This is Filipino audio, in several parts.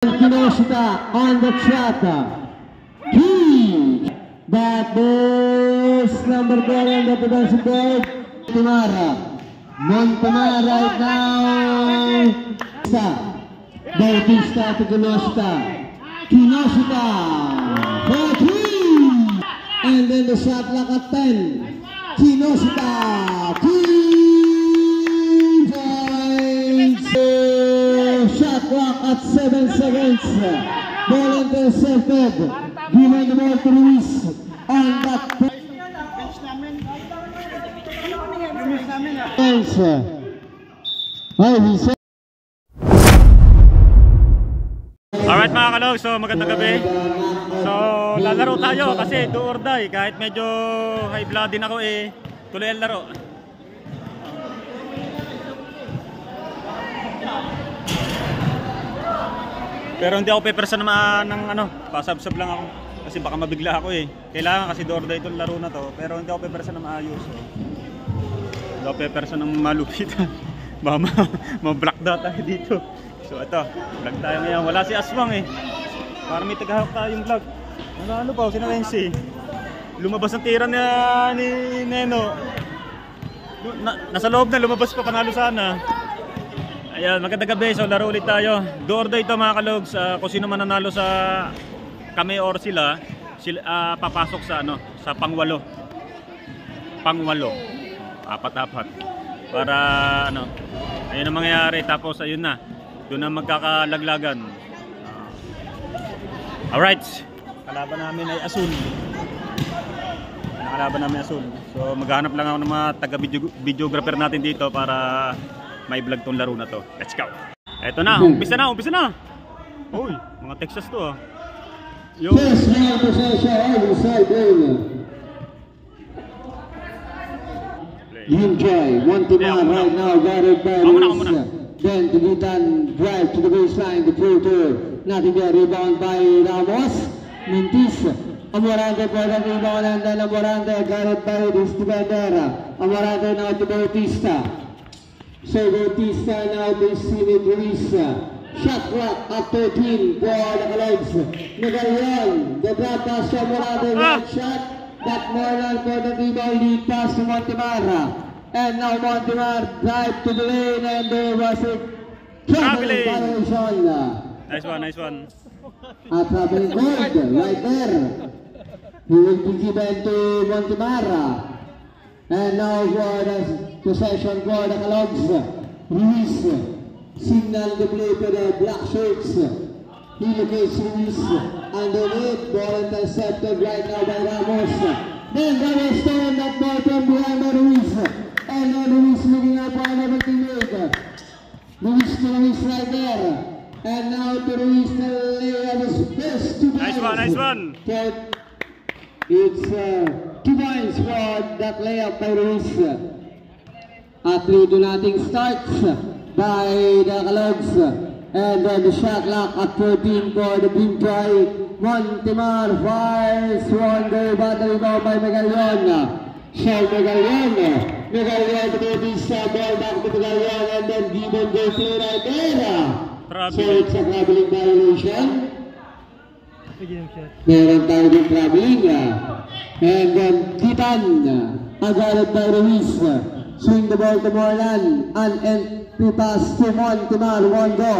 Kinoshita on the shot. Key. That is number 4 on the defensive board. Montemar right now. Bautista to Kinoshita. Kinoshita for 3. And then the shot clock at 10. Kinoshita. 3 points. Shot clock at 7 seconds. Ball intercepted. Given the ball to Luis on that points. Alright mga kalog, so magandang gabi. So lalaro tayo kasi do or die. Kahit medyo high blood din ako tuloy ang laro. Pero hindi ako pepersa naman ng pasabsab lang ako. Kasi baka mabigla ako Kailangan kasi do or die itong laro na to. Pero hindi ako pepersa na maayos. Hindi ako pepersa ng malupit. Baka ma-black data dito. So ito, vlog tayo ngayon. Wala si Aswang Para may tagahawak tayong vlog. Ano pa, sino Wensi? Lumabas ang tira ni Neno. Nasa loob na, lumabas pa, panalo sana. Ayan, magandang gabi. So laro ulit tayo. Do or die ito mga kalogs. Kung sino man nanalo sa kami or sila papasok sa sa pangwalo. Pangwalo. Apat-apat. Para ayun ang mangyayari. Tapos ayun na. Doon na magkakalaglagan. Alright. Kalaban namin ay Asul. Kalaban namin Asul. So maghanap lang ako ng mga taga-videographer natin dito para may vlog tong laro na to. Let's go. Eto na, umpisa na. Uy, mga Texas to Yo. Yunjay, Montemar right now, guarded by Luis. Then to Gitan, drive to the baseline, the floater. Nothing there, rebound by Ramos. Mintis. Amorante for the rebound and then Amorante guarded by this defender. Amorante now to Bautista. So Bautista now to Simit Ruiz. Shot clock at 13 for the Cologs. Magayon, the drop pass from Amorante, right shot. That Morgan for the rebound, lead pass to Montemar. And now Montemar drive to the lane and there was a traveling violation. Nice one. A traveling hold right there. He will be given to Montemar. And now for the possession for the Calogs. Ruiz signal the play to the black shirts. He locates Ruiz underneath. Ball intercepted right now by Ramos. Then Ramos turned that ball from behind by Ruiz. And now Luis looking up for another teammate. Luis to Luis right there. And now to Luis to lay on his best 2 points. Nice one. It's 2 points for that layup by Luis. At 3-0 starts by the Calogs. And then the shot clock at 14 for the beam try. Montemar fires one goal battery ball by Magallanes. So Magallanes to Bautista, ball back to Magallanes and then given goal play right there. So it's a traveling violation. Meron tayo din traveling. And then Titan, agarad by Ruiz. Swing the ball to Morlan. An entry pass to Montemar, 1 go.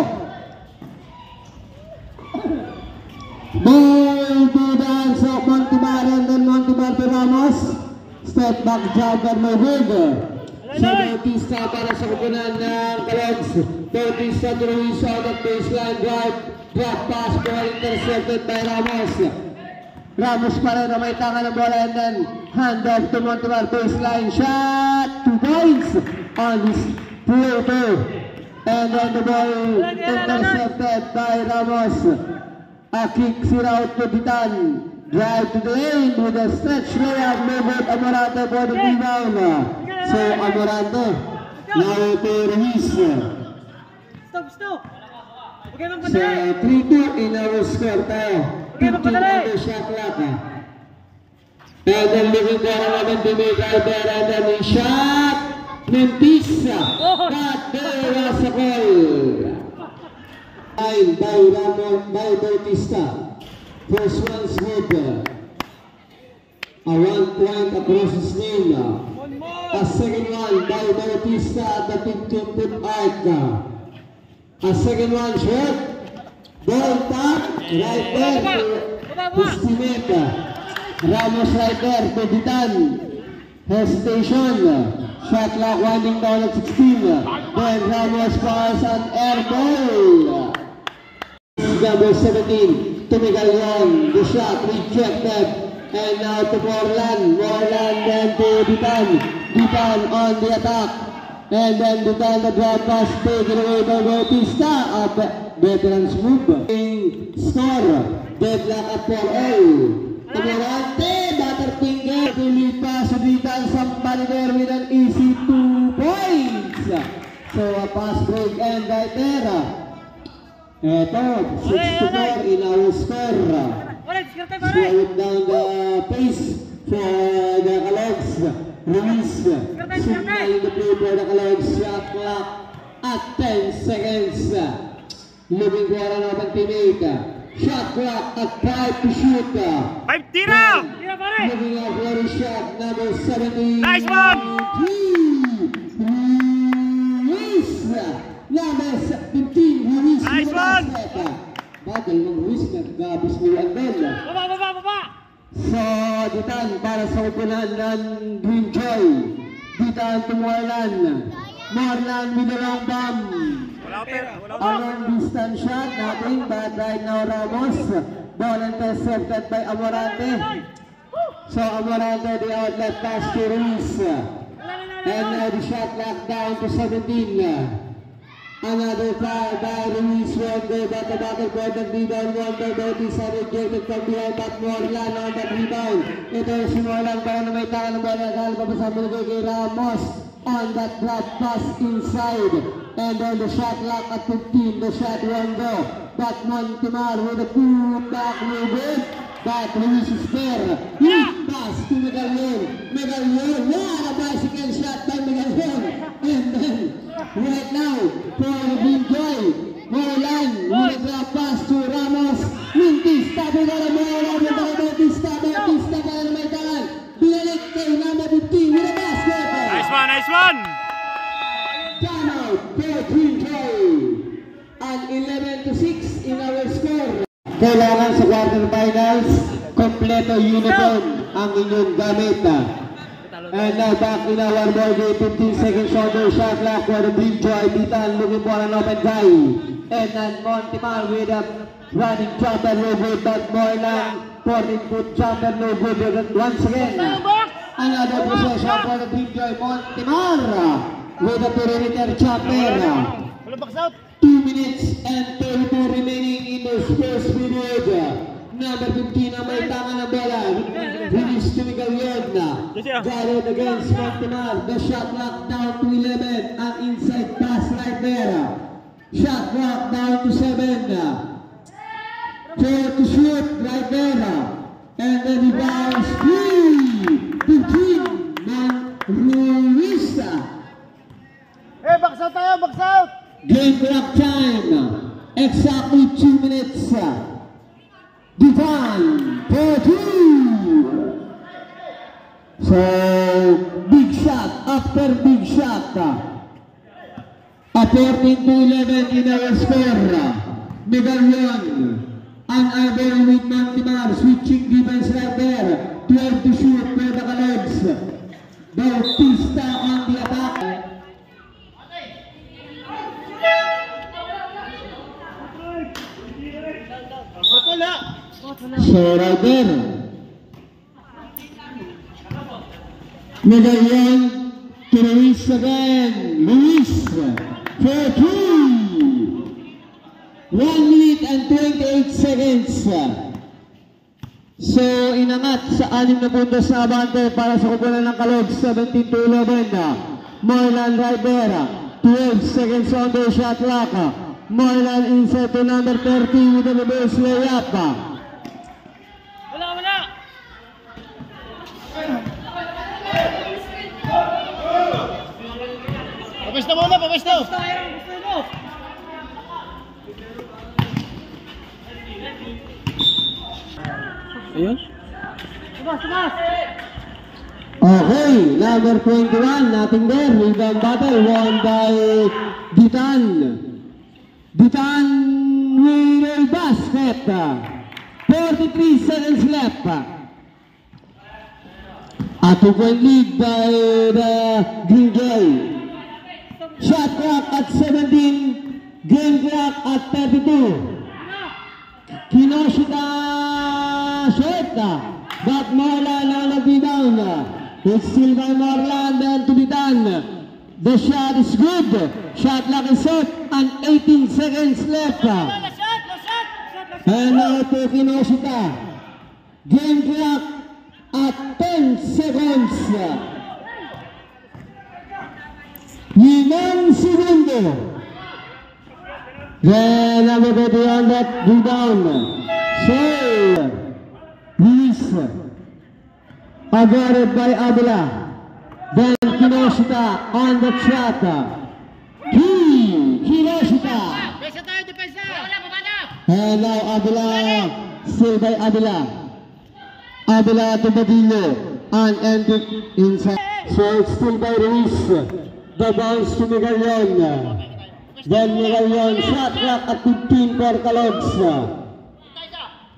Ball to the hands of Montemar and then Montemar to Ramos. Step back jumper may Weber. So Bautista para sa kupunan ng Calogs. Bautista to Ruiz out of baseline drive. Drop pass, ball intercepted by Ramos. Ramos pa rin na may tanga ng bola and then hand off to Montemar, baseline shot. 2 points on his floater. And then the ball intercepted by Ramos. A kick it out to Titan. Drive to the lane with a stretch layup made Amorante for the rebound. So Amorante now to Ruiz. Stop. So 3-2 in our score tayo. 15 on the shot clock. And then looking for another teammate right there and then he shot. Mintis. But there was a goal. 9 by Bautista. First one's good. A 1 point across his name. A second one by Bautista at the 15-foot arc. A second one short. Ball tap. Right there to Pustimeta. Ramos right there to Ditan. Hesitation. Shot clock winding down at 16. Then Ramos fires an air ball. Number 17 to Miguel Yon. The shot rejected. And now to Morlan. Morlan then to Ditan. Ditan on the attack. And then Ditan the drop pass taken away by Bautista. A veteran's move. Score. Deadlock at 4-0. Tumurante. Batter finger. Tulipas. Ditan somebody there with an easy 2 points. So a pass break and right there. Eto, 6-4 in our score. Slowing down the pace for the Calogs. Ruiz. Signal in the play for the Calogs. Shot clock at 10 seconds. Looking for an open teammate. Shot clock at 5 to shoot. 5 tira! Looking out for a shot. Number 17. Nice one! Ruiz. Number 15. Ruiz. Nice one! Bagal ng Ruiz. Nagabis ni Wendell. Baba! So, Ditan para sa upunan ng Green Joy. Ditan to Morlan. Morlan with a long bomb. A long distance shot, nothing, but right now Ramos. Ball intercepted by Amorante. So Amorante, the outlet pass to Ruiz. And now the shot locked down to 17. Another foul by Ruiz. One go back the battle for the rebound. One by Bautista rejected from behind, but Morlan on the rebound. Ito si Morlan para na may tangan ng bola. Dahil papasabog kay Ramos on that drop pass inside. And then the shot lock at 15. The shot one go. But Montemar with a pull back movement. But Ruiz is there. Lead pass to Megalon. Megalon. What a bicycle shot by Megalon. And then right now, for Green Joy, Morlan with a drop pass to Ramos. Bautista, Bautista para na may tangan. Binalik kay number 15 with a basket. Nice one! Time out for Green Joy. And 11-6 in our score. Kailangan sa quarterfinals, kompleto uniform ang inyong gamit. And now back in our ball game, 15 seconds on the shot clock for the Green Joy. Ditan looking for an open guy. And then Montemar with a running jumper, no good, but Morlan 14-foot jumper, no good. Once again, another possession for the Green Joy. Montemar with a perimeter jumper. 2 minutes and 32 remaining in the first period. Number 15 ang may tangan ng bola. Release to Miguel Yodna. Garrett against Montemar. The shot clock down to 11. An inside pass right there. Shot clock down to 7. 4 to shoot right there. And then he bounce 3. 15 ng Ruiz. Box out tayo, box out! Game clock time. Exactly 2 minutes. Ditan for 2. So big shot after big shot. A 14-11 in our score. Megalon unable with Montemar. Switching defense right there. 12 to shoot for the Calogs. Bautista on the attack. So right there, Megalon to Luis again. Luis for 2. 1 minute and 28 seconds. So inangat sa 6 na puntos na abante para sa kupunan ng Calogs. 17-11. Morlan right there. 12 seconds on the shot clock. Morlan inside to number 30 with a reverse layup. Wala! Papesto muna! Ayun. Okay, number 21, nothing there. Rebound battle won by Ditan. Ditan with a basket. 43 seconds left. A 2-point lead by the Green Gay. Shot clock at 17. Game clock at 32. Kinoshita shot. But Morland on the rebound. It's still by Morland and to Ditan. The shot is good. Shot clock is set and 18 seconds left. And now to Kinoshita. Game clock at 10 seconds. 5 segundo. Then number 21 that rebound. So Luis. Averted by Abila. Then Kinoshita on the shot. Kinoshita. And now Abila. Still by Abila. Abila to Badillo. And ended inside. So it's still by Ruiz. The bounce to Miguelon. Then Miguelon shot clock at 15 for Calogs.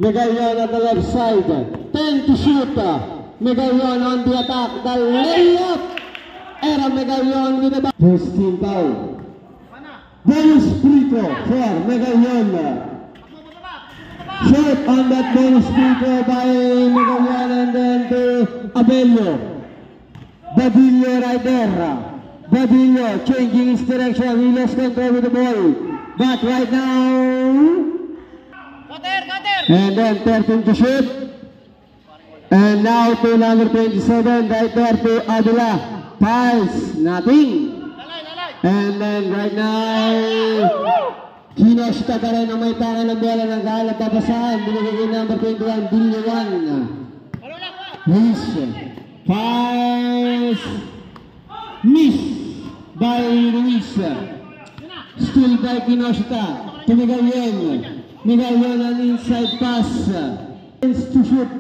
Miguelon at the left side. 10 to shoot. Miguelon on the attack. The layup. Era Miguelon with the back. First team foul. Bonus free throw for Miguelon. Shot on that bonus free throw by Miguelon and then to Abello. Badillo right there. Badillo changing his direction. He lost control with the ball. But right now. And then 13 to shoot. And now to number 27, right there to Abila. Pass, nothing. And then right now, Kinoshita pa rin ang may tangan ng bola ng kahalap papasahan. Binigay number 21, Bilyawan. Luis. Pass. Miss by Luis. Still by Kinoshita. To Miguelon. Miguelon an inside pass. To shoot.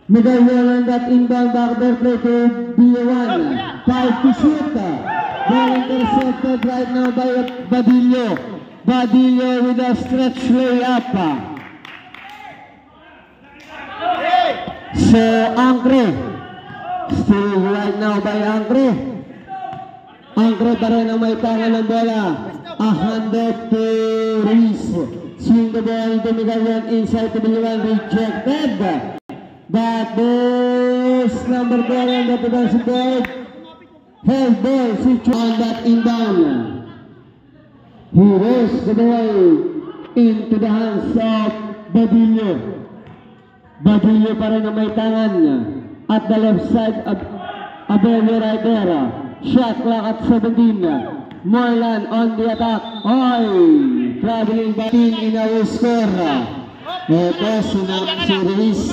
Miguelon on that inbound backdoor play to B1. 5 to shoot. Ball intercepted right now by Badillo. Badillo with a stretch layup. So Ancre. Still right now by Ancre. Ancre pa rin ang may tangan ng bola. A handed to Ruiz. Swing the ball to Miguelon inside to B1. Rejected. But this number 12 on the defensive board. Held ball on that inbound. He raised the ball into the hands of Badillo. Badillo pa rin ang may tangan. At the left side of Abello right there. Shot clock at 17. Morland on the attack. Oy! Traveling back in our score. Ito si Ruiz.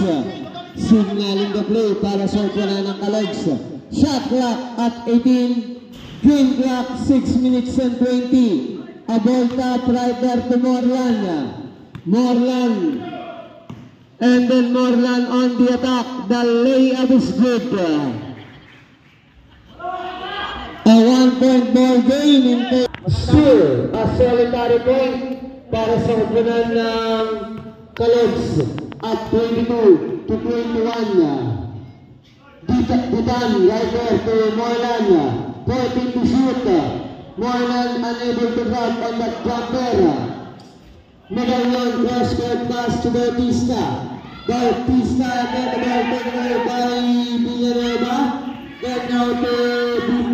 Signaling the play para sa upunan ng Calogs. Shot clock at 18. Game clock 6 minutes and 20. A ball tap right there to Morland. Morland. And then Morland on the attack. The layup is good. A 1-point ball game in still a solitary point para sa upunan ng Calogs at 22 to 21. Ditan right there to Morland. 14 to shoot. Morland unable to drop on that jumper. Miguelon cross-court pass to Bautista. Bautista and then the ball taken away by Villanueva. Then now to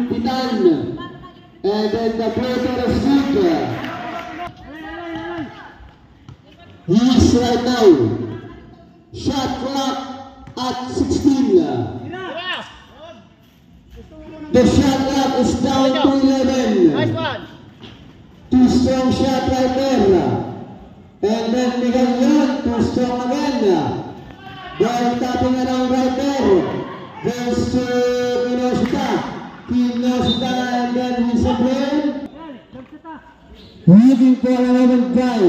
Ditan. And then the floater is good. He is right now. Shot clock at 16. The shot clock is down to 11. Too strong shot right there. And then Miguelon, too strong again. Ball tapping around right there. Goes to Kinoshita. Kinoshita and then Wilson Blaine. Looking for another guy.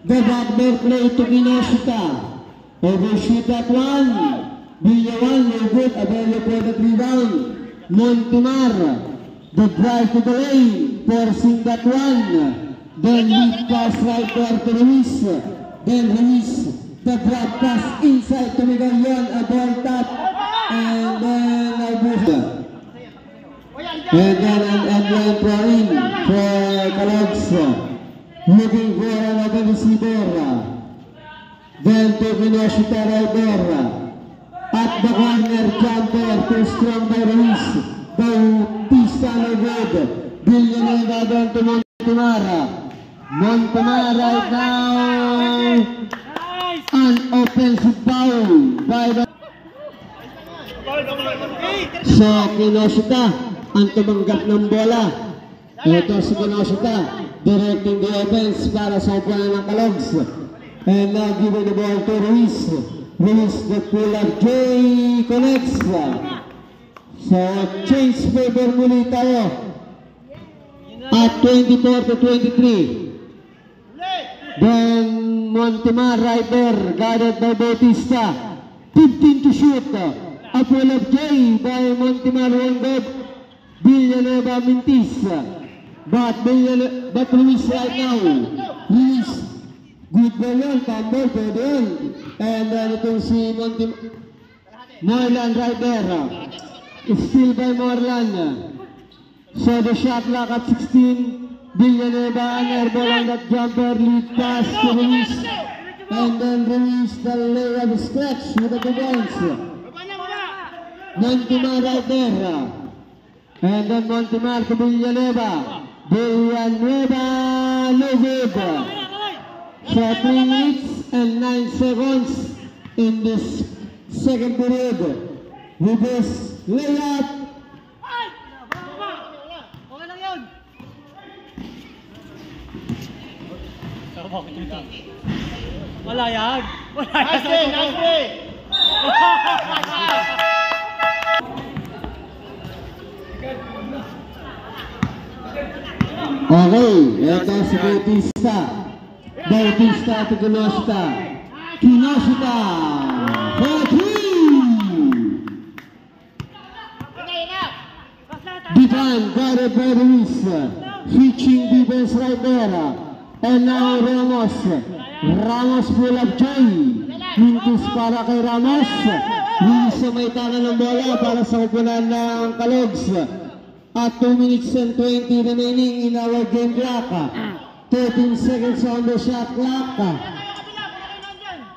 The backdoor play to Kinoshita. Overshoot that one. Villawan, no good. Abello for the rebound. Montemar. The drive to the lane. Forcing that one. Then lead pass right there to Ruiz. Then Ruiz. The drop pass inside to Miguelon. A ball tap. And then Albuja. And then an end-line throw in for Calogs. Looking for another receiver. Then to Kinoshita right there. At the corner jumper, too strong by Ruiz. Bautista no good. Villanueva down to Montemara. Montemara right now. An offensive foul by the... So Kinoshita ang tumanggap ng bola. Ito si Kinoshita directing the offense para sa upuan ng Calogs. And now giving the ball to Ruiz. Ruiz, the pull-up J connects. So change favor muli tayo at 24-23. Then Montemar right there, guarded by Bautista. 15 to shoot. A pull-up J by Montemar, one good. Villanueva Mintis. But Ruiz right now. Ruiz. Good ball yun, tumble, pwede yun. And then itong si Morlan right there. Still by Morlan. So the shot clock at 16. Villanueva, an air ball on that jumper, lead pass to Ruiz. And then Ruiz, the layup stretch with the bounce. Montemar right there. And then Montemar to Villanueva. Villanueva, no good. So 3 minutes and 9 seconds in this second period. With this layup. Wala yan. Nice day. Okay, ito si Bautista. Bautista to Kinoshita. Kinoshita for 3. Defend, guarded by Ruiz. Switching defense right there. And now Ramos. Ramos pull up J. Mintis para kay Ramos. Ruiz sa may tangan ng bola para sa upunan ng Calogs. At 2 minutes and 20 remaining in our game clock. 13 seconds on the shot clock.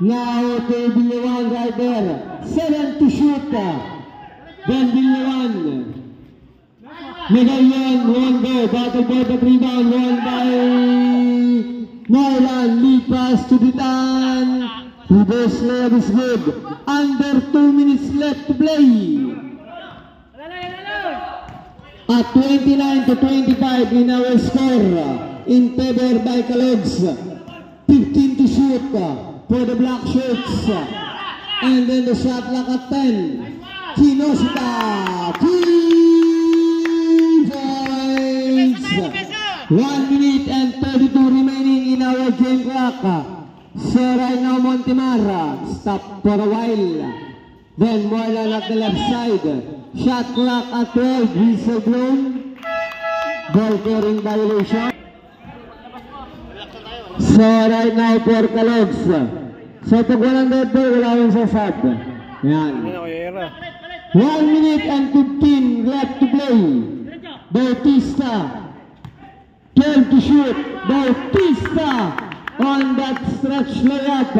Now to Villanueva right there. 7 to shoot. Then Villanueva. Miguelon, one go. Battle for the rebound. Won by Morlan. Lead pass to Bitan. Reverse layup is good. Under 2 minutes left to play. At 29 to 25 in our score. In favor by Calogs. 15 to shoot for the black shirts. And then the shot clock at 10. Kinoshita. 3 points. 1 minute and 32 remaining in our game clock. So right now Montemar stop for a while. Then Morlan at the left side. Shot clock at 12. Whistle blown. Ball carrying violation. So right now for Calogs. So pag walang dead ball, wala yung sasad. Yan. 1 minute and 15 left to play. Bautista. 12 to shoot. Bautista on that stretch layup.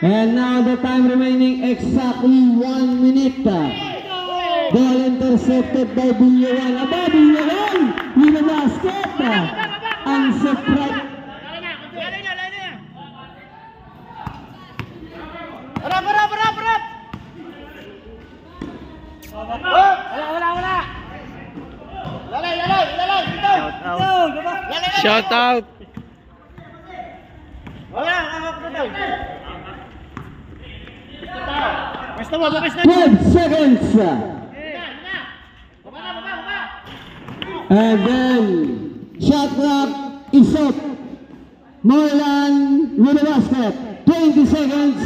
And now the time remaining exactly 1 minute. Ball intercepted by Villanueva. Above Villanueva with a basket. Ang surprise. Harap! Wala! Lalay! Dito! Shout out. Wala! Hawak na daw! Basta mo! 12 seconds. And then shot clock is up. Moilan with the basket. 20 seconds.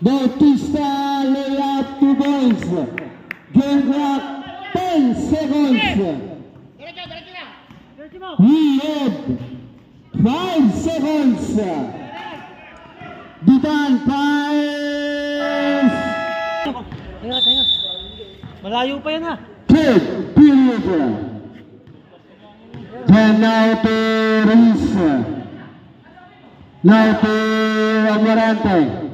Bautista layup 2 points. Game clock 10 seconds. We have 5 seconds. Bitan 5. Tinga. Malayo pa yan ha. Third period. Then now to Ruiz. Now to Amarante.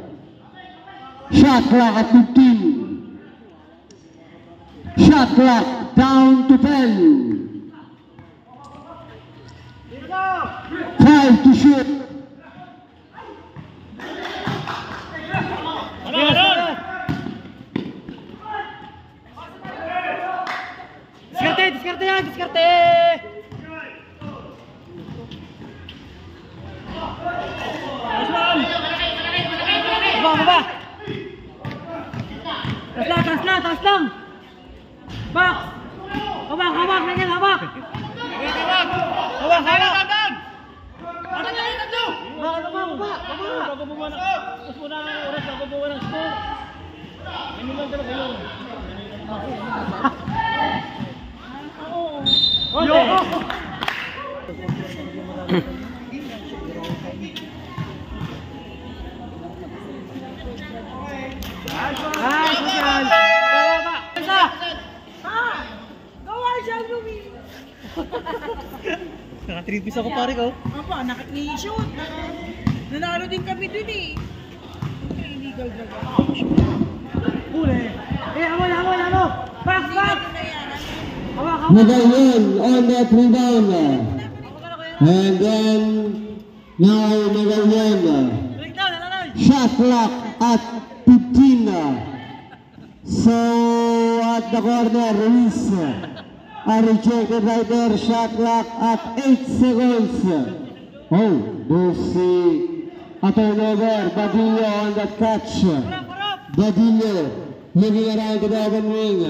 Shot clock at 15. Shot clock down to 10. 5 to shoot. Diskarte yan, diskarte! Baba! Taas lang! Bak! Hawak, ganyan, hawak! Hawak! Nakatripis ako pare ko. Apa, nakikishoot. Nanalo din kami dun eh. Illegal drug. Huli! Hamo! Back! Hawak! Magayon on that rebound. And then now Magayon. Shot clock at 15. So at the corner, Ruiz. A rejected right there. Shot clock at 8 seconds. Oh, there's a turnover. Badillo on that catch. Badillo looking around the open wing.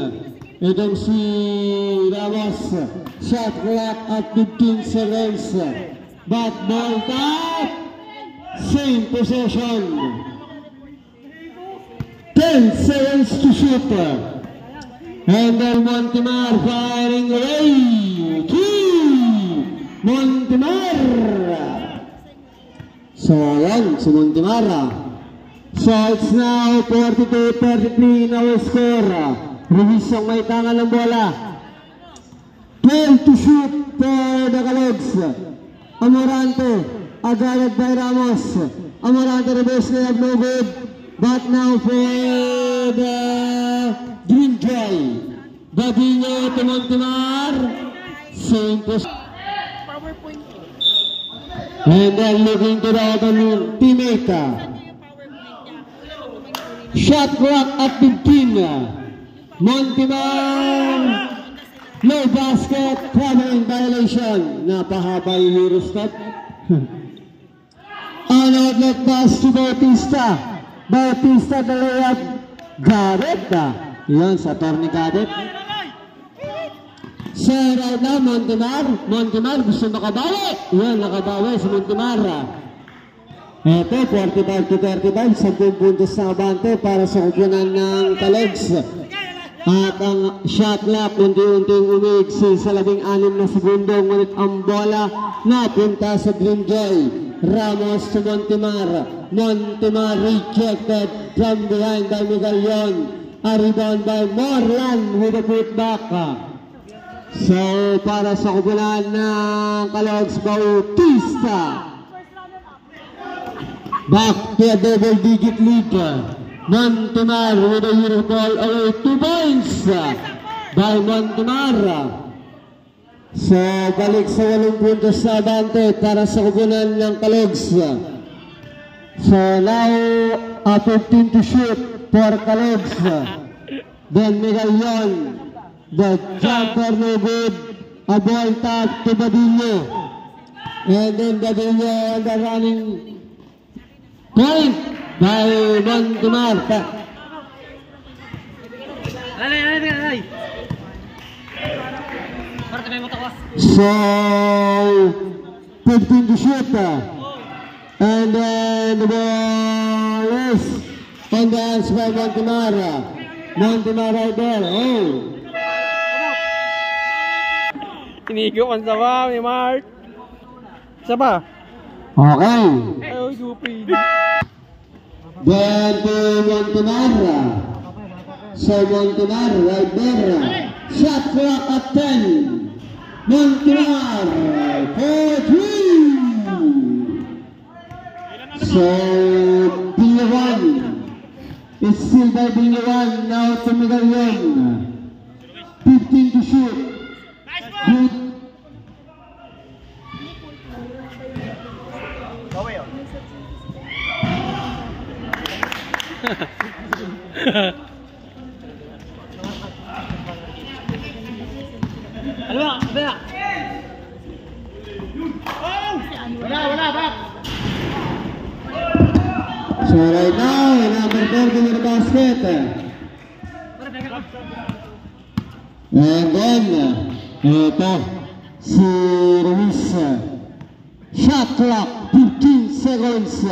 Itong si Ramos. Shot clock at 15 seconds. But ball tap. Same possession. 10 seconds to shoot. And then Montemar firing away. 2. Montemar. So ayan, si Montemar. So it's now 42-33 in our score. Ruiz ang may tangan ng bola. 12 to shoot for the Calogs. Amarante, agad by Ramos. Amarante reverse layup, no good. But now for the Green Joy. Badinho to Montemar. Same position. PowerPoint. And then looking to the other teammate. Shot clock at 15. Montemar. No basket. Traveling violation. Napahaba yung Eurostep. An outlet pass to Bautista. Bautista the layup. Garrett. Yan sa Torni Garrett. So right now Montemar gusto makabawi. Yan, nakabawi si Montemar. Ito 45-35, 10 puntos na abante para sa kupunan ng Calogs. At ang shot clock unti-unting umigsi sa 16 na segundo, ngunit ang bola napunta sa Green Joy. Ramos to Montemar rejected from behind by Magayon. A rebound by Morlan with a putback. So para sa kupunan ng Calogs, Bautista back to a double-digit lead. Montemar with a hero ball away, 2 points by Montemar. So balik sa 8 puntos sa abante para sa kupunan ng Calogs. So now 15 to shoot for Calogs. Then Magayon, the jumper no good, a ball tap to Badillo. And then Badillo on the running point by Montemar. So 15 to shoot. And then the ball is on the hands by Montemara. Montemara right there. Oh. Inigo ang sama ni Mark. Isa pa. Okay. Ayaw, Yupi. Then to Montemara. So Montemara right there. Shot clock at 10. Montemara for 3. So Binyawan. It's still by Binyawan. Now to Miguel. 15 to shoot. Good. Ano ba? Bala. Wala, back. So right now, number 30 in the basket. And then, ito, si Ruiz. Shot clock, 15 seconds.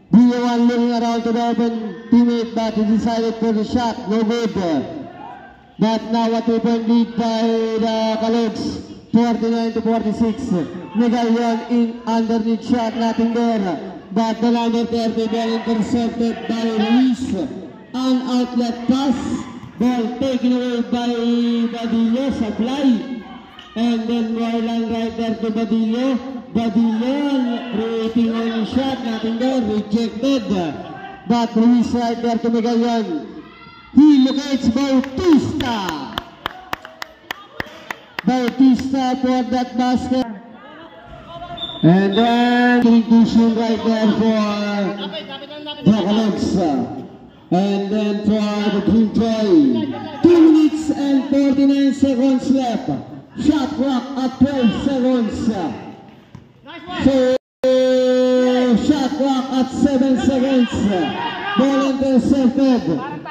Binyawan looking around to the open teammate, but he decided for the shot, no good. But now a 2-point lead by the Calogs, 49 to 46. Megalyon in underneath shot, nothing there. But the number 30 ball intercepted by Ruiz. An outlet pass, ball taken away by Badillo, supply. And then Moylan right there to Badillo. Badillo creating only shot, nothing there, rejected. But Ruiz right there to Megalyon. He locates Bautista. Bautista for that basket. And then inclusion right there for the Calogs. And then for the Green Joy. 2 minutes and 49 seconds left. Shot clock at 12 seconds. So shot clock at 7 seconds. Ball intercepted.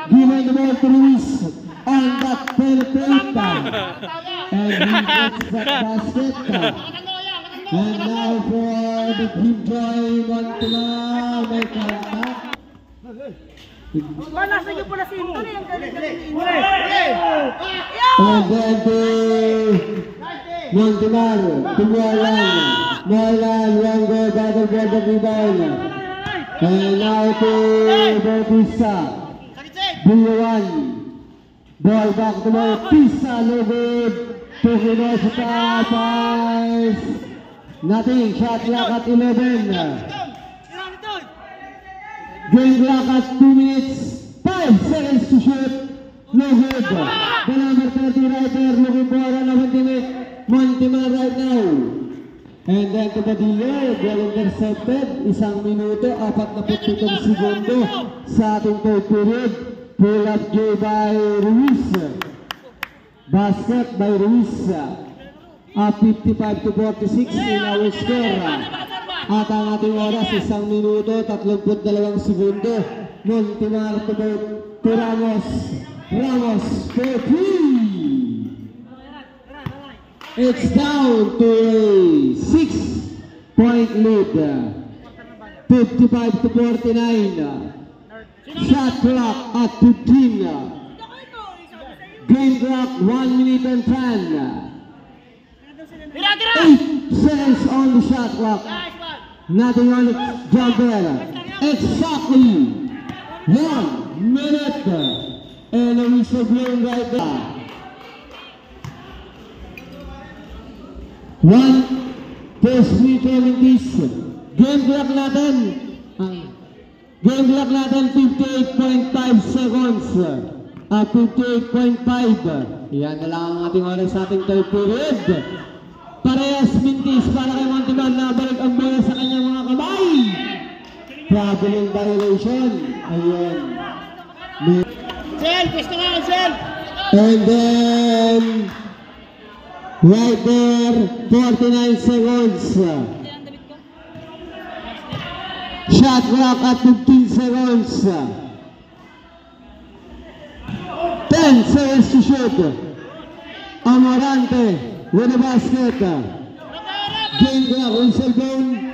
Given the ball to Ruiz on that penetrate. And he gets that basket. And now for the Green Joy, Montana, may contact. Nasa iyo pala si Anthony, ang galing-galing. And then to Montemar, to Moylan. Moylan, one goal, battle for the rebound. And now to Bautista. Binyawan. Ball back to Bautista, no good. To Hinosita, 5. Nothing, shot clock at 11. Game clock at 2 minutes, 5 seconds to shoot. No good. The number 30 right there looking for an teammate. Montemar right now. And then to Badillo, ball intercepted. 1 minuto, 47 segundo sa ating third period. Pull up J by Ruiz. Basket by Ruiz. 55 to 46 in our score. At ang ating oras, 1 minuto, 32 segundo. Montemar to Ramos. Ramos for 3. It's down to a 6-point lead. 55 to 49. Shot clock at 15. Game clock 1 minute and 10. 8 seconds on the shot clock. Nothing on the jumper. Exactly 1 minute. And a whistle blowing right there. 1 first free throw in this. Game clock natin. Game clock natin 58.5 seconds. 58.5. Yan na lang ang ating oras sa ating third period. Parehas mintis para kay Montemar na balik ang bola sa kanyang mga kamay. Traveling violation. Ayun. Sel, pwesto nga, Sel. And then right there, 49 seconds. Shot clock at 15 seconds. 10 seconds to shoot. Amorante with the basket. Game clock, whistle blown.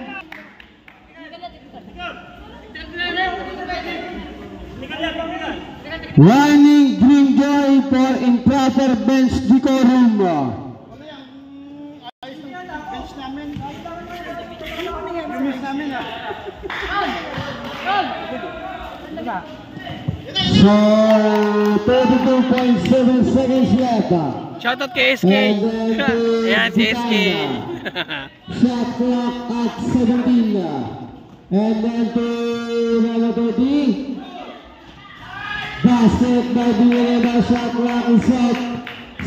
Warning, Green Joy for improper bench decorum. So, 32.7 seconds left. Shoutout kay SK. Ayan si SK. Shot clock at 17. And then to number 30. Basket by Villanova. Shot clock is at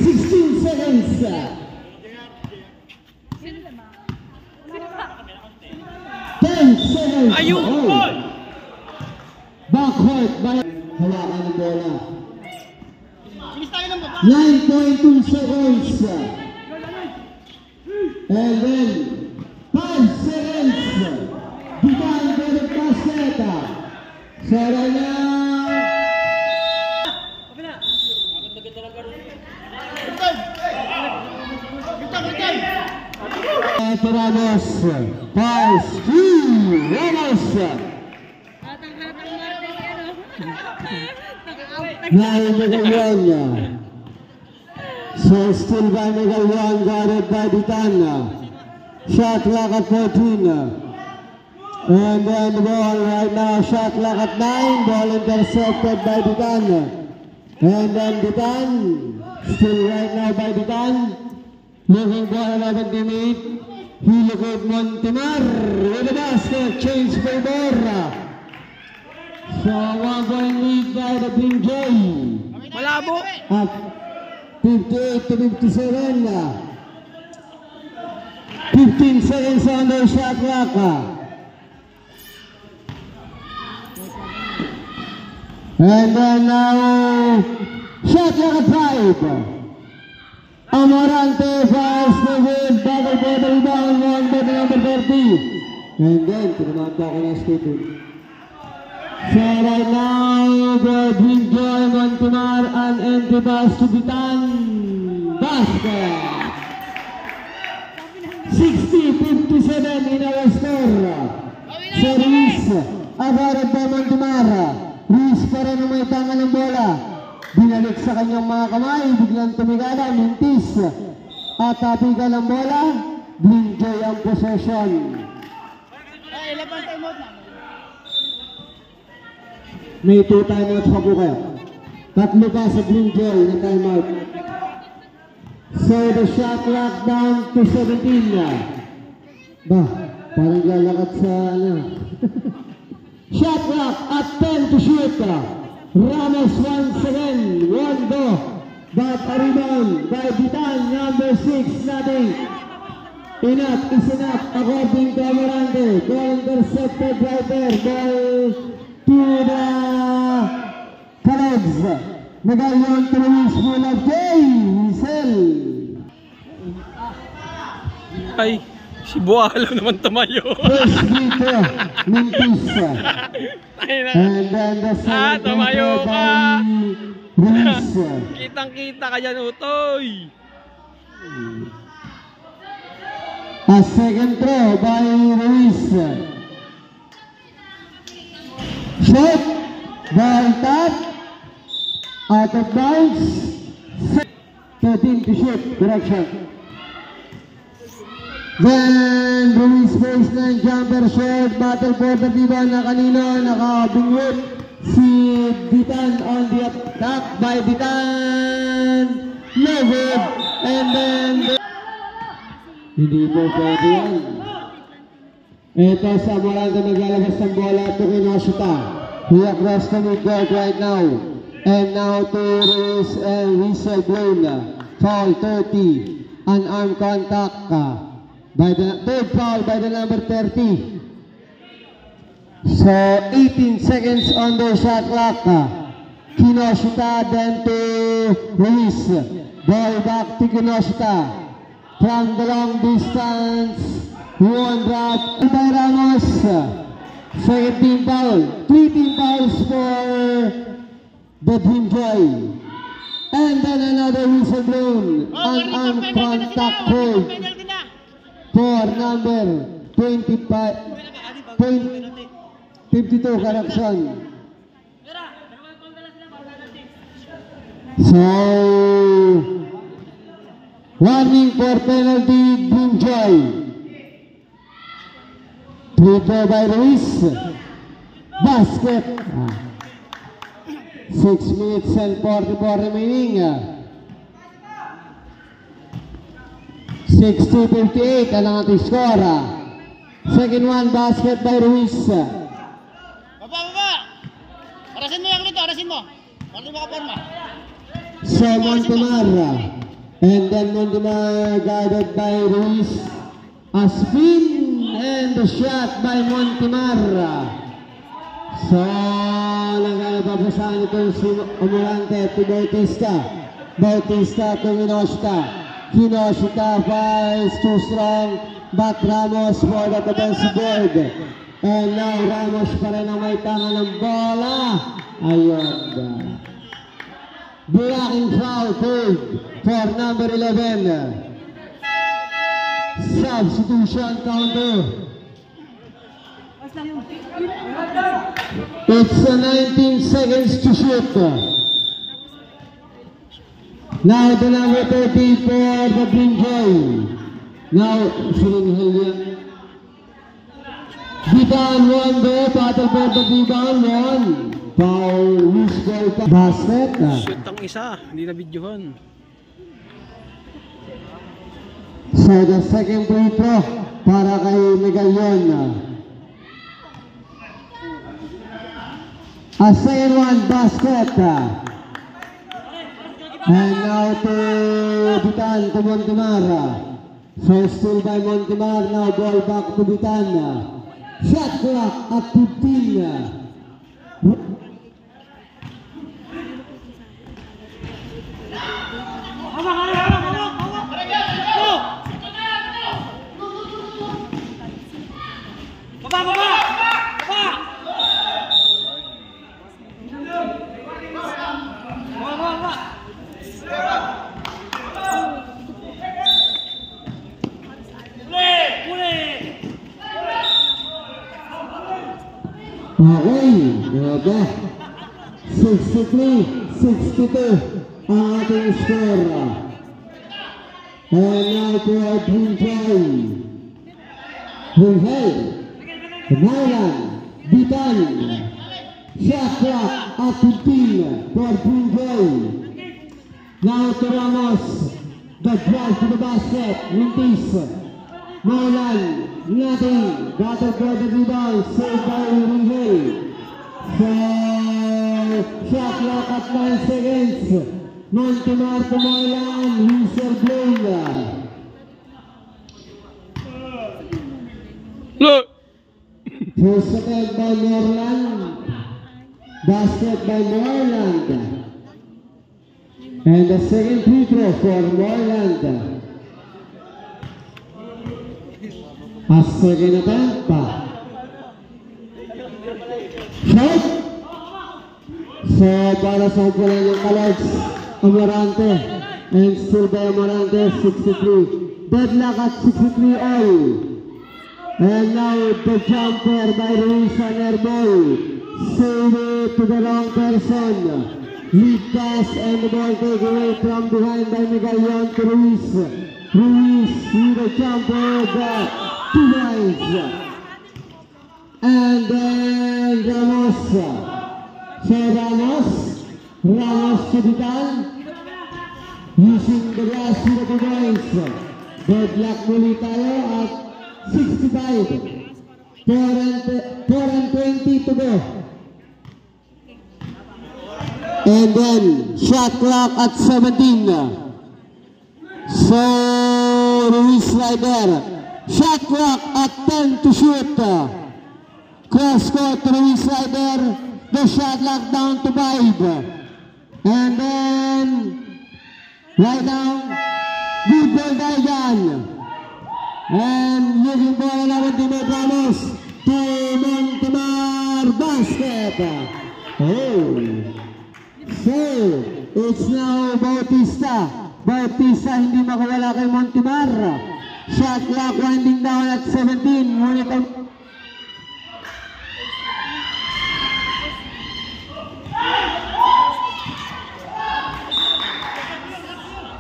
16 seconds. 10 seconds. Ayun! Oh. Backcourt by hawakan ng bola. 9.2 seconds. And then 5 seconds. Ditan for the basket. So right now, Ramos. Pass to Ramos. Nagal yan. So still by Nagal yan, guarded by Ditan. Shot clock at 14. And then the ball right now, shot clock at 9. Ball intercepted by Ditan. And then Ditan, still right now by Ditan. Looking for another teammate. He look at Montemar with the basket, change favor. So 1 point lead by the Green Joy. Malabo. At 58 to 57. 15 seconds on the shot clock. And then now, shot clock at 5. Amarante fast to win, battle for the rebound, one by the number 30. And then, tinamanta ko na skater. So right now, the Green Joy Montemar an entry pass to Ditan. Basket! 60-57 in our score. So Ruiz, agarad by Montemar. Ruiz pa rin ang may tanga ng bola. Binalik sa kanyang mga kamay, biglang tumigala, mintis. At tapigan ng bola, Green Joy ang possession. May 2 timeouts pa po kayo. 3 pa sa Green Joy na timeout. So the shot clock down to 17 na. Ba, parang lalakad sa ano. Shot clock at 10 to shoot. Ramos once again, 1-2. But a rebound by Ditan, number 6, nothing. Enough is enough according to Amarante. Ball intercepted right there. Ball to the Calex. Nagayon to Luis full of Jay. Whistle. Ay, si Bualo naman tumayo. First free throw, Mintis. And then the second tumayo throw ka. by Ruiz. Kitang-kita ka dyan, Utoy. A second throw by Ruiz. Shot, ball tap, out of bounds. 13 to shoot, direction. Then Ruiz baseline jumper shot, battle for the rebound na kanino, nakabingwit si Ditan on the attack by Ditan. No good. And then hindi po pwede yan. Ito sa Amarante naglalabas ng bola to Kinoshita. He across the midcourt right now. And now to Ruiz and whistle blown. Foul 30. Unarmed contact by the third foul by the number 30. So 18 seconds on the shot clock. Kinoshita then to Ruiz. Ball back to Kinoshita. From the long distance, one drop by Ramos. Second team foul. 3 team fouls for the Green Joy. And then another whistle blown. Unarmed contact hold. for number 52 correction. So, warning for penalty, Brinjoy. Free throw by Ruiz. Basket. 6 minutes and 44 remaining. 60-58 ang ating score. Second one, basket by Ruiz. Baba! Arasin mo yung dito, arasin mo. Para makaporma. So Montemar. And then Montemar guided by Ruiz. A spin and the shot by Montemar. So, nagpapasahan ito si Umurante to Bautista. Bautista to Kinoshita. Kinoshita files too strong, but Ramos for the defensive board. And now Ramos pa rin ang may tanga ng bola. Ayun. Blocking foul called for number 11. Substitution counter. It's 19 seconds to shoot. Now the number 30 for the Brinjoy. Now, Bitan won the battle for the rebound. One. Foul, loose ball, basket. Shoot ang isa, hindi na videohan. So the second free throw para kay Miguelon. A second one, basket. And now to Bitan, to Montemar. So still by Montemar, now ball back to Bitan. Shot clock at 15. Okay, grabe. 63-62 ang ating score. And now to our Brinjoy. Brinjoy. Nylan. Bitan. Shot clock at 15 for Brinjoy. Now to Ramos. The drive to the basket. Wintis. Nylan. Nothing. Battle for the rebound. Saved by Brinjoy. So, shot clock at 9 seconds. Montemar to Nylan. Whistle blown. Look! First attempt by Moreland. Basket by Moreland. And the second free throw for Moreland. A second attempt. Shot. So para sa kumpulan ng Calogs, Amarante. And still by Amarante, 63. Deadlock at 63 all. And now the jumper by Ruiz and airball. Save it to the wrong person. Lead pass and the ball take away from behind by Miguelon to Ruiz. Ruiz with the jumper, the two lines. And then Ramos. So Ramos to Bitan. Using the glass to the two lines. Deadlock muli tayo at 65. 4 and 20 to go. And then shot clock at 17. So Ruiz right there. Shot clock at 10 to shoot. Cross court Ruiz right there. The shot clock down to 5. And then right down. Good ball by Jan. And looking for another teammate Ramos to Montemar. Basket. Oh. So, it's now Bautista. Bautista hindi makawala kay Montemar. Shot clock winding down at 17. Ngunit ang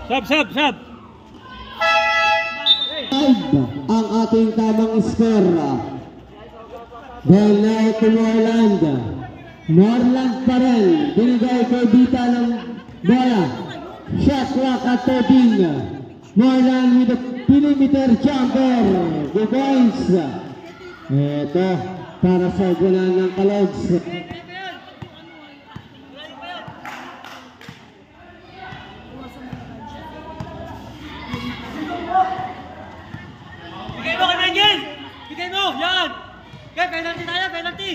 Sub! ang ating tamang score. Ball now to Moreland. Moreland pa rin. Binigay kay Dita ng bola. Shot clock at 13. Moreland with a perimeter jumper. The boys. Ito, para sa gunan ng Kalogs. Bigay mo kay Mengel! Bigay mo! Yan! Okay, penalty tayo, penalty!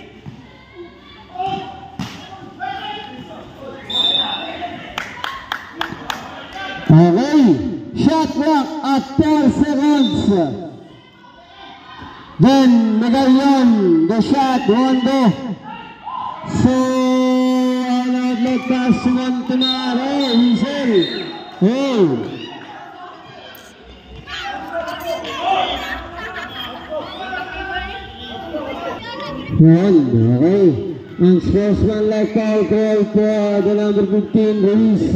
Okay, shot clock at 12 seconds. Then, Magayon, the shot, Wando. So, an outlet pass to Montanaro, Hazel. Oh. Yan, okay. Ang sportsman-like foul call for the number 15, Ruiz.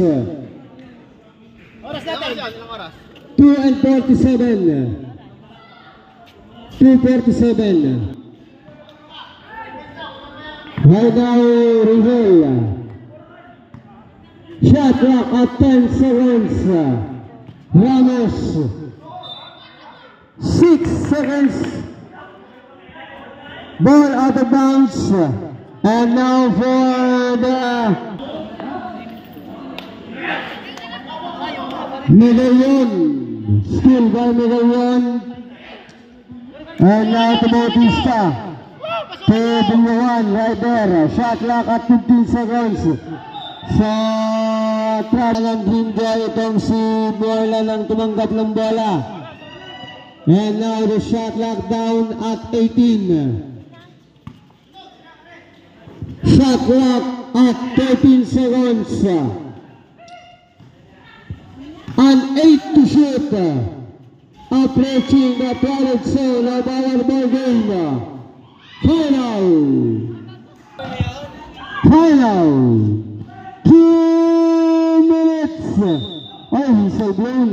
Oras natin! Ilang oras? 2:47. 2:47. Right now, Rizal. Shot clock at 10 seconds. Ramos. 6 seconds. Ball out of bounds. And now for the Magayon. Skill by Magayon. And now to Bautista. To Bungawan right there. Shot clock at 15 seconds. Sa trap ng Green Boy, itong si Moreland ang tumanggap ng bola. And now the shot clock down at 18. Shot clock at 13 seconds. And 8 to shoot. Approaching the product zone of our ball game. Final 2 minutes. Oh, he's a blown.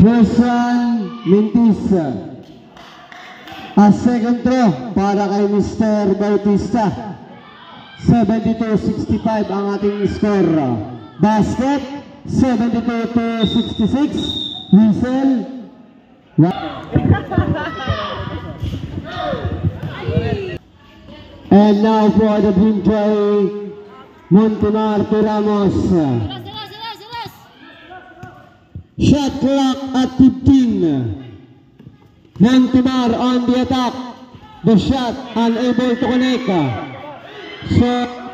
First one, Mintis. A second throw para kay Mr. Bautista. 72-65 ang ating score. Basket 72-66. Whistle. And now for the Dream Joy, Montemar to Ramos. Shot clock at 15. Montemar on the attack. The shot unable to connect. So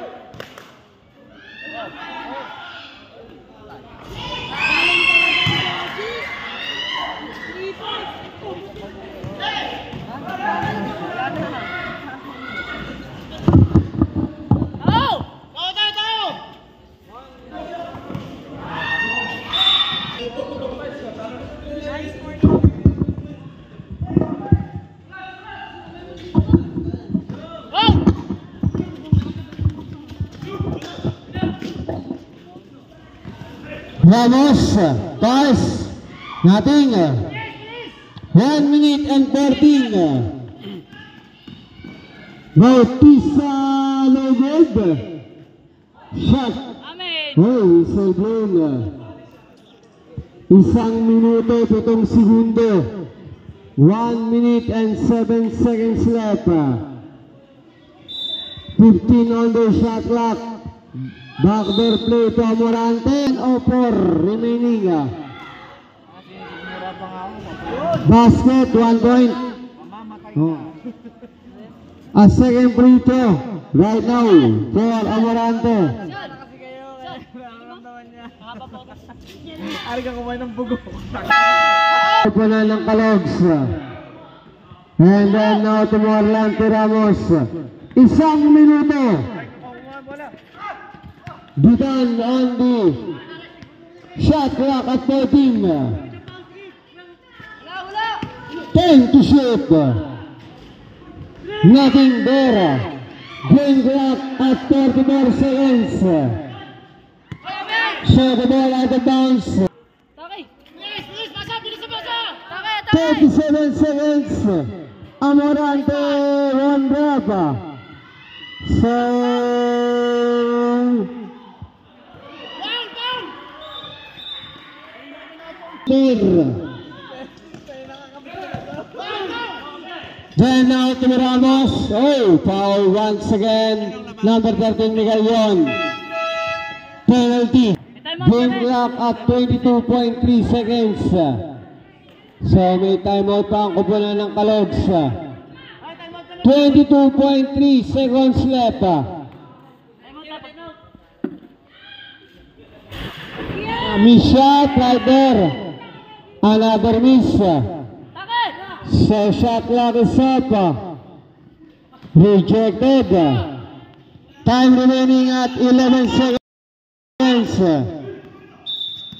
Ramos, pass, nothing. 1 minute and 14. Bautista, no good. Shot. Oh, whistle blown. 1 minuto, 7 segundo. 1 minute and 7 seconds left. 15 on the shot clock. Backdoor play to Amorante and 04 remaining. Basket, 1 point. Oh. A second free throw right now for Amorante. Ari ka kumain ng bugo. Po na ng Kalogs. And then now to Moreland to Ramos. 1 minuto. Gitan on the shot clock at 13. 10 to shoot. Nothing there. Green clock at 34 seconds. So the ball out of bounds. Bilis, bilis, basa, bilis na basa! 37 seconds. Amorante, one drop. So Down, down! then now to Ramos. Oh, foul once again. Number 13 Miguel Yon. Penalty. Game clock at 22.3 seconds. So may timeout pa ang kupunan ng Kalogs. 22.3 seconds left. Miss shot right there. Another miss. So shot clock is up. Rejected. Time remaining at 11 seconds.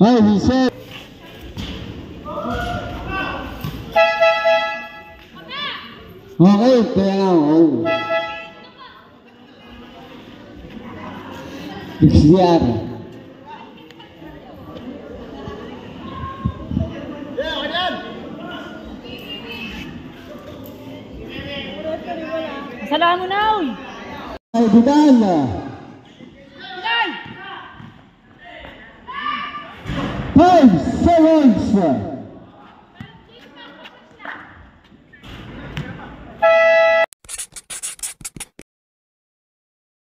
Oh, he said. Okay, kaya nga. Oh. XDR. Salamat mo na, uy. Ay, Vidal. 5 seconds.